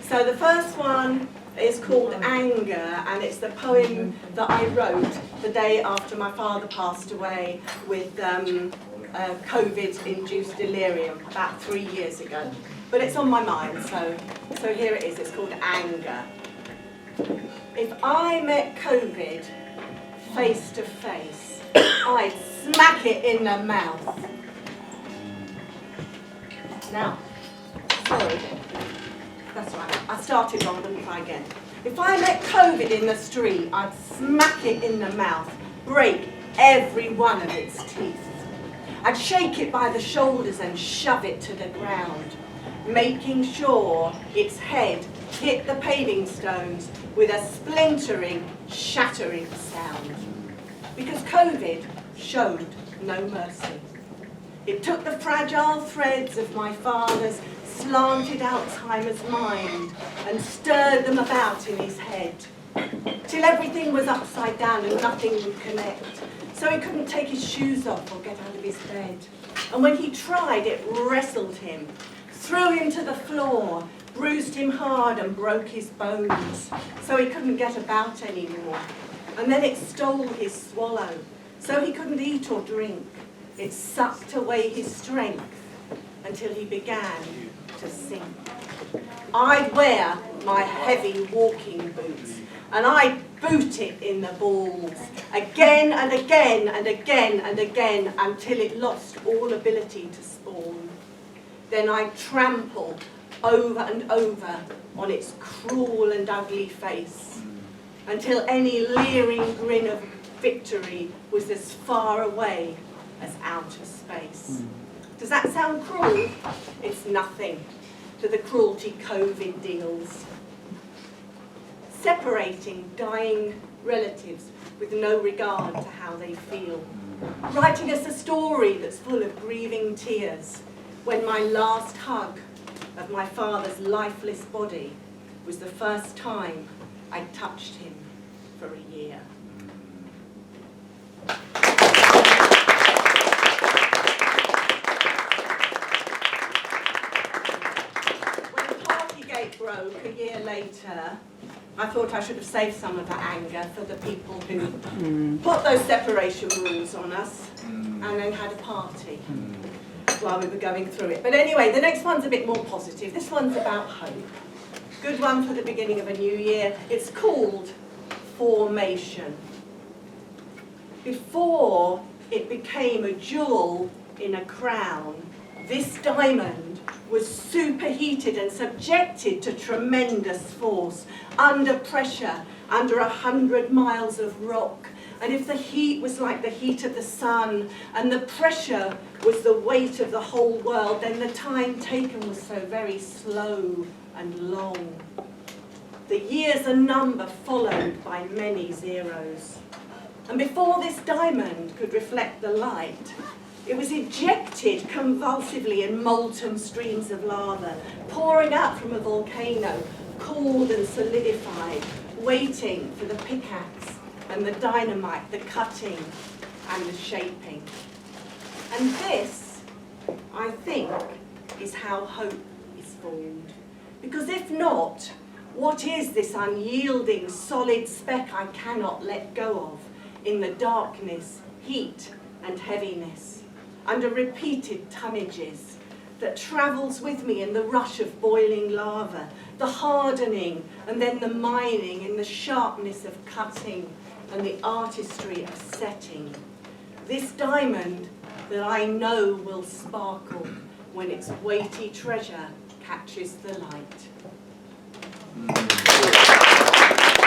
So the first one is called Anger, and it's the poem that I wrote the day after my father passed away with COVID-induced delirium about 3 years ago. But it's on my mind, so here it is. It's called Anger. If I met COVID face to face, I'd smack it in the mouth. Now, sorry, that's right, I started wrong, let me try again. If I met COVID in the street, I'd smack it in the mouth, break every one of its teeth. I'd shake it by the shoulders and shove it to the ground, making sure its head hit the paving stones with a splintering, shattering sound. Because COVID showed no mercy. It took the fragile threads of my father's slanted Alzheimer's mind and stirred them about in his head, till everything was upside down and nothing would connect. So he couldn't take his shoes off or get out of his bed. And when he tried, it wrestled him, threw him to the floor, bruised him hard and broke his bones, so he couldn't get about anymore. And then it stole his swallow, so he couldn't eat or drink. It sucked away his strength until he began to sink. I'd wear my heavy walking boots and I'd boot it in the balls again and again and again and again until it lost all ability to spawn. Then I'd trample over and over on its cruel and ugly face until any leering grin of victory was as far away as outer space. Does that sound cruel? It's nothing to the cruelty COVID deals. Separating dying relatives with no regard to how they feel. Writing us a story that's full of grieving tears when my last hug of my father's lifeless body was the first time I touched him for a year. Broke a year later, I thought I should have saved some of that anger for the people who put those separation rules on us and then had a party while we were going through it. But anyway, the next one's a bit more positive. This one's about hope. Good one for the beginning of a new year. It's called Formation. Before it became a jewel in a crown, this diamond was superheated and subjected to tremendous force, under pressure, under 100 miles of rock. And if the heat was like the heat of the sun, and the pressure was the weight of the whole world, then the time taken was so very slow and long. The years a number followed by many zeros. And before this diamond could reflect the light, it was ejected convulsively in molten streams of lava, pouring out from a volcano, cooled and solidified, waiting for the pickaxe and the dynamite, the cutting and the shaping. And this, I think, is how hope is formed. Because if not, what is this unyielding, solid speck I cannot let go of in the darkness, heat and heaviness? Under repeated tonnages, that travels with me in the rush of boiling lava, the hardening and then the mining in the sharpness of cutting and the artistry of setting. This diamond that I know will sparkle when its weighty treasure catches the light.